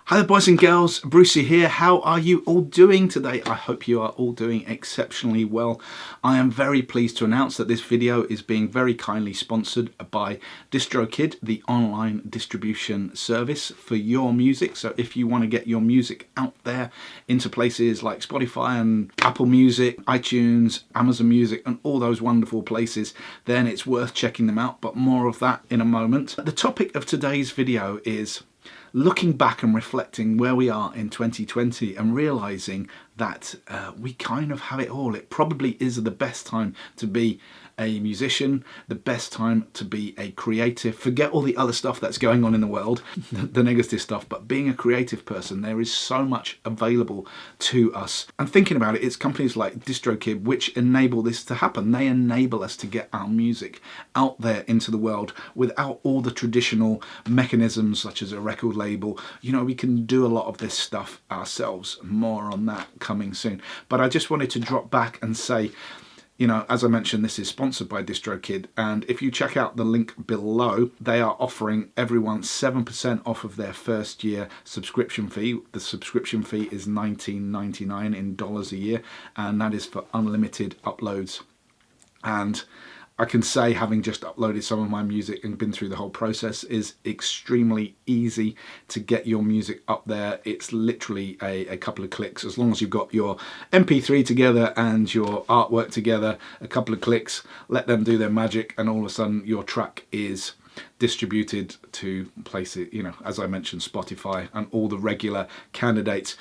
Hi there boys and girls, Brucey here. How are you all doing today? I hope you are all doing exceptionally well. I am very pleased to announce that this video is being very kindly sponsored by DistroKid, the online distribution service for your music. So if you want to get your music out there into places like Spotify and Apple Music, iTunes, Amazon Music and all those wonderful places, then it's worth checking them out, but more of that in a moment. The topic of today's video is looking back and reflecting where we are in 2020 and realizing that we kind of have it all. It probably is the best time to be a musician, the best time to be a creative. Forget all the other stuff that's going on in the world, the negative stuff, but being a creative person, there is so much available to us. And thinking about it, it's companies like DistroKid which enable this to happen. They enable us to get our music out there into the world without all the traditional mechanisms such as a record label. You know, we can do a lot of this stuff ourselves. More on that coming soon. But I just wanted to drop back and say, you know, as I mentioned, this is sponsored by DistroKid, and if you check out the link below, they are offering everyone 7% off of their first year subscription fee. The subscription fee is $19.99 in dollars a year, and that is for unlimited uploads. And I can say, having just uploaded some of my music and been through the whole process, is extremely easy to get your music up there. It's literally a couple of clicks. As long as you've got your MP3 together and your artwork together, a couple of clicks, let them do their magic, and all of a sudden your track is distributed to places, you know, as I mentioned, Spotify and all the regular candidates.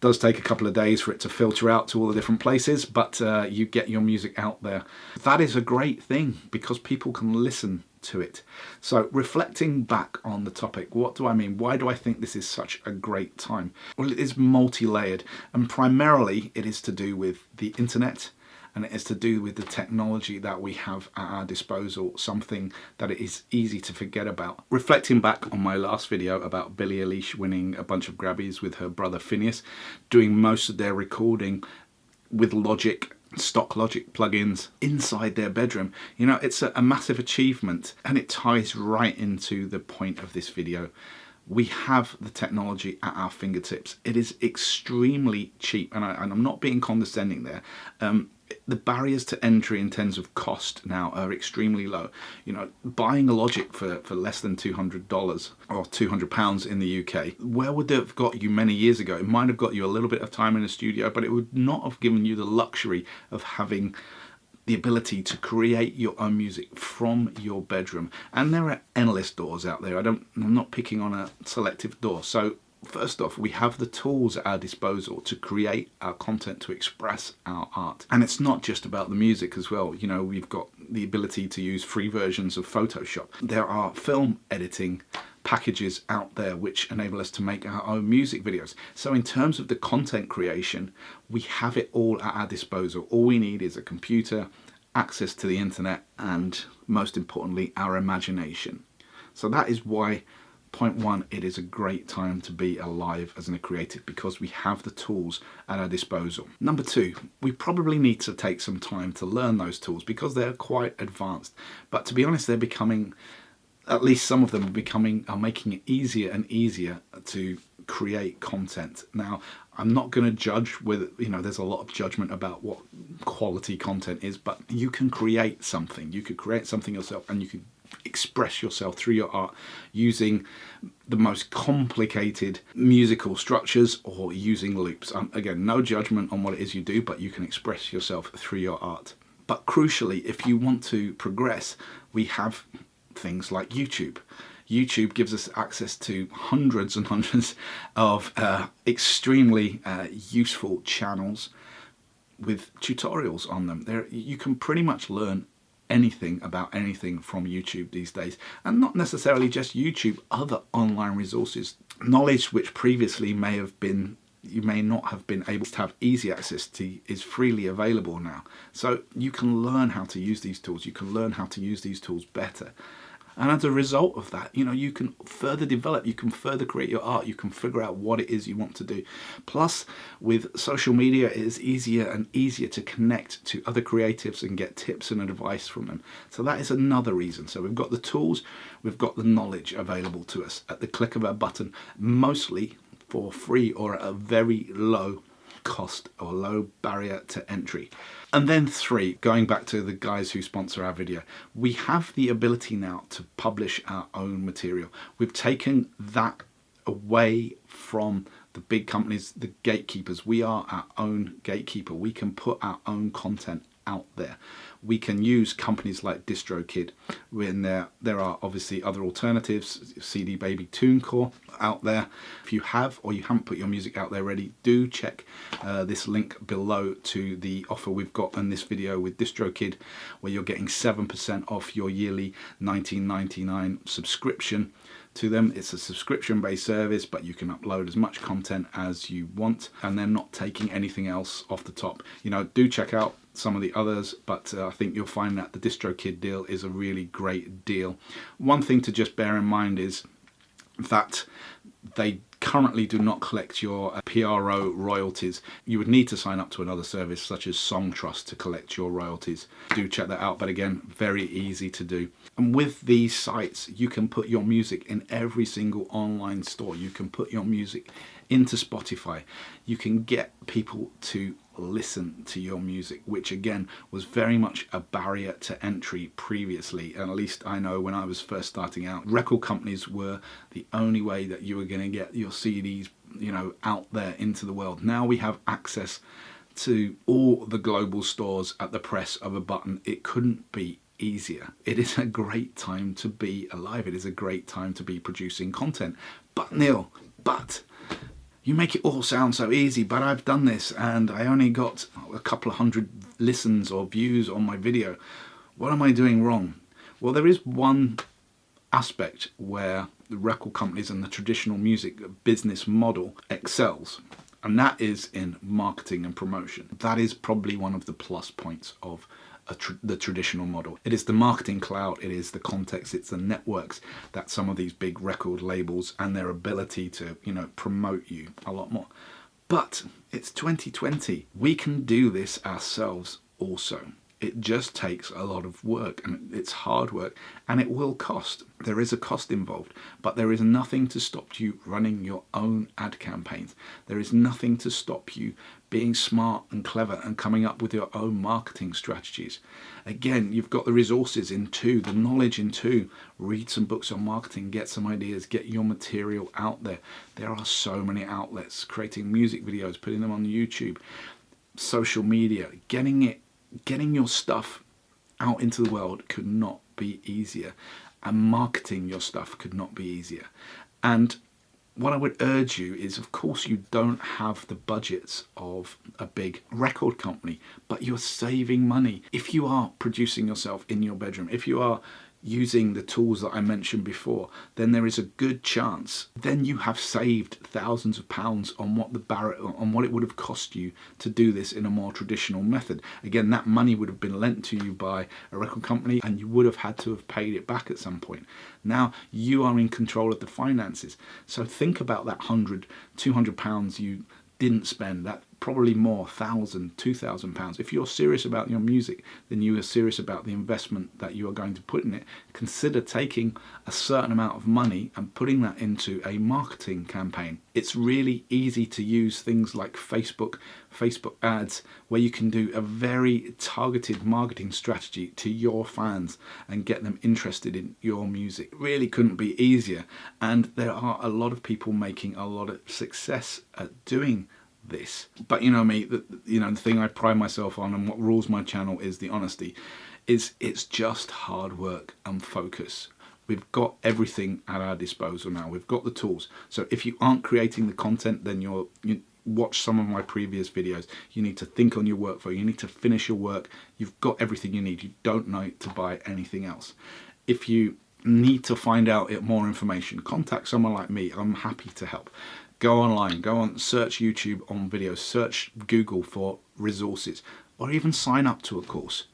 Does take a couple of days for it to filter out to all the different places, but you get your music out there. That is a great thing because people can listen to it. So reflecting back on the topic, what do I mean? Why do I think this is such a great time? Well, it is multi-layered, and primarily it is to do with the internet, and it is to do with the technology that we have at our disposal, something that it is easy to forget about. Reflecting back on my last video about Billie Eilish winning a bunch of Grammys with her brother Phineas, doing most of their recording with Logic, stock Logic plugins inside their bedroom. You know, it's a massive achievement, and it ties right into the point of this video. We have the technology at our fingertips. It is extremely cheap, and I'm not being condescending there. The barriers to entry in terms of cost now are extremely low. You know, buying a Logic for less than $200 or £200 in the UK, where would it have got you many years ago? It might have got you a little bit of time in the studio, but it would not have given you the luxury of having the ability to create your own music from your bedroom. And there are endless doors out there. I'm not picking on a selective door. So first off, we have the tools at our disposal to create our content, to express our art. And it's not just about the music as well. You know, we've got the ability to use free versions of Photoshop. There are film editing packages out there which enable us to make our own music videos. So in terms of the content creation, we have it all at our disposal. All we need is a computer, access to the internet, and most importantly, our imagination. So that is why, point one, it is a great time to be alive as a creative, because we have the tools at our disposal. Number two, we probably need to take some time to learn those tools because they're quite advanced. But to be honest, they're becoming, at least some of them are making it easier and easier to create content. Now, I'm not going to judge with, you know, there's a lot of judgment about what quality content is, but you can create something. You could create something yourself, and you could express yourself through your art using the most complicated musical structures or using loops. Again, no judgment on what it is you do, but you can express yourself through your art. But crucially, if you want to progress, we have things like YouTube. YouTube gives us access to hundreds and hundreds of extremely useful channels with tutorials on them. You can pretty much learn anything about anything from YouTube these days, and not necessarily just YouTube, other online resources. Knowledge which previously you may not have been able to have easy access to is freely available now. So you can learn how to use these tools, you can learn how to use these tools better. And as a result of that, you know, you can further develop, you can further create your art, you can figure out what it is you want to do. Plus, with social media, it is easier and easier to connect to other creatives and get tips and advice from them. So that is another reason. So we've got the tools, we've got the knowledge available to us at the click of a button, mostly for free or at a very low cost or low barrier to entry. And then 3, going back to the guys who sponsor our video, we have the ability now to publish our own material. We've taken that away from the big companies, the gatekeepers. We are our own gatekeeper. We can put our own content out there. We can use companies like DistroKid when there are obviously other alternatives, CD Baby, TuneCore out there. If you have or you haven't put your music out there ready, do check this link below to the offer we've got in this video with DistroKid, where you're getting 7% off your yearly $19.99 subscription to them. It's a subscription-based service, but you can upload as much content as you want, and they're not taking anything else off the top. You know, do check out some of the others, but I think you'll find that the DistroKid deal is a really great deal. One thing to just bear in mind is that they currently do not collect your PRO royalties. You would need to sign up to another service such as Songtrust to collect your royalties. Do check that out, but again, very easy to do. And with these sites, you can put your music in every single online store. You can put your music into Spotify. You can get people to listen to your music, which again was very much a barrier to entry previously. And at least I know when I was first starting out, record companies were the only way that you were going to get your CDs, you know, out there into the world. Now we have access to all the global stores at the press of a button. It couldn't be easier. It is a great time to be alive. It is a great time to be producing content. But Neil, you make it all sound so easy, but I've done this and I only got a couple of hundred listens or views on my video. What am I doing wrong? Well, there is one aspect where the record companies and the traditional music business model excels, and that is in marketing and promotion. That is probably one of the plus points of the traditional model. It is the marketing clout, it is the context, it's the networks that some of these big record labels and their ability to, you know, promote you a lot more. But it's 2020. We can do this ourselves also. It just takes a lot of work, and it's hard work, and it will cost. There is a cost involved, but there is nothing to stop you running your own ad campaigns. There is nothing to stop you being smart and clever and coming up with your own marketing strategies. Again, you've got the resources in the knowledge in read some books on marketing, get some ideas, get your material out there. There are so many outlets creating music videos, putting them on YouTube, social media, getting your stuff out into the world could not be easier, and marketing your stuff could not be easier. And what I would urge you is, of course, you don't have the budgets of a big record company, but you're saving money. If you are producing yourself in your bedroom, if you are using the tools that I mentioned before, then there is a good chance then you have saved thousands of pounds on what it would have cost you to do this in a more traditional method. Again, that money would have been lent to you by a record company and you would have had to have paid it back at some point. Now you are in control of the finances. So think about that £100-200 you didn't spend, that probably more, £1,000-2,000. If you're serious about your music, then you are serious about the investment that you are going to put in it. Consider taking a certain amount of money and putting that into a marketing campaign. It's really easy to use things like Facebook ads, where you can do a very targeted marketing strategy to your fans and get them interested in your music. It really couldn't be easier, and there are a lot of people making a lot of success at doing this. But you know me, the thing I pride myself on and what rules my channel is the honesty. It's just hard work and focus. We've got everything at our disposal now. We've got the tools. So if you aren't creating the content, then you watch some of my previous videos. You need to think on your workflow. You need to finish your work. You've got everything you need. You don't need to buy anything else. If you need to find out more information, contact someone like me. I'm happy to help. Go online, search YouTube on videos, search Google for resources, or even sign up to a course.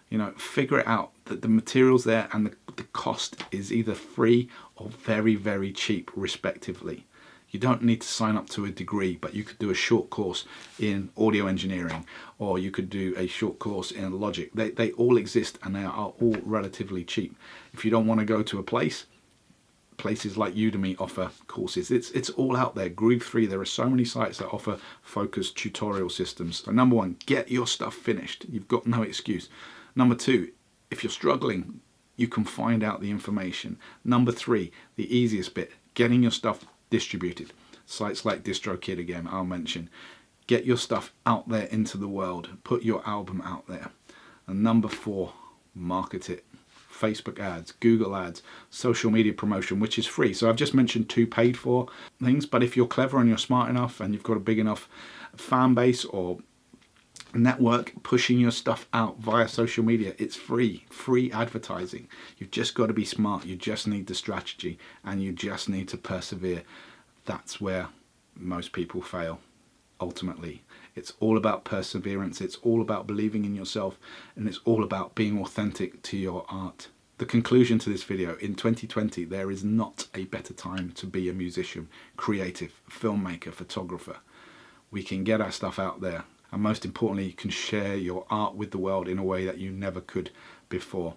You know, figure it out that the material's there and the cost is either free or very, very cheap, respectively. You don't need to sign up to a degree, but you could do a short course in audio engineering, or you could do a short course in Logic. They all exist and they are all relatively cheap. If you don't want to go to a place, places like Udemy offer courses. It's all out there. Groove 3, there are so many sites that offer focused tutorial systems. So number one, get your stuff finished. You've got no excuse. Number two, if you're struggling, you can find out the information. Number three, the easiest bit, getting your stuff distributed. Sites like DistroKid, again, I'll mention. Get your stuff out there into the world. Put your album out there. And number four, market it. Facebook ads, Google ads, social media promotion, which is free. So I've just mentioned 2 paid for things, but if you're clever and you're smart enough and you've got a big enough fan base or network pushing your stuff out via social media, it's free advertising. You've just got to be smart. You just need the strategy and you just need to persevere. That's where most people fail. Ultimately, it's all about perseverance, it's all about believing in yourself, and it's all about being authentic to your art. The conclusion to this video, in 2020 there is not a better time to be a musician, creative, filmmaker, photographer. We can get our stuff out there, and most importantly, you can share your art with the world in a way that you never could before.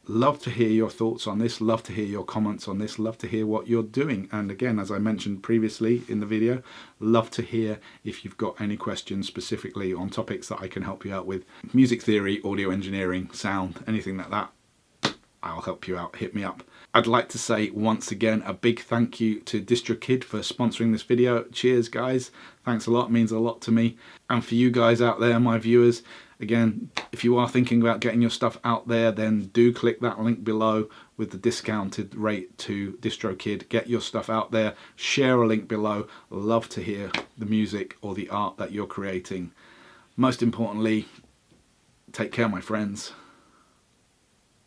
Love to hear your thoughts on this, love to hear your comments on this, love to hear what you're doing. And again, as I mentioned previously in the video, love to hear if you've got any questions specifically on topics that I can help you out with. Music theory, audio engineering, sound, anything like that, I'll help you out, hit me up. I'd like to say once again a big thank you to DistroKid for sponsoring this video. Cheers guys, thanks a lot, means a lot to me. And for you guys out there, my viewers, again, if you are thinking about getting your stuff out there, then do click that link below with the discounted rate to DistroKid. Get your stuff out there, share a link below. Love to hear the music or the art that you're creating. Most importantly, take care my friends.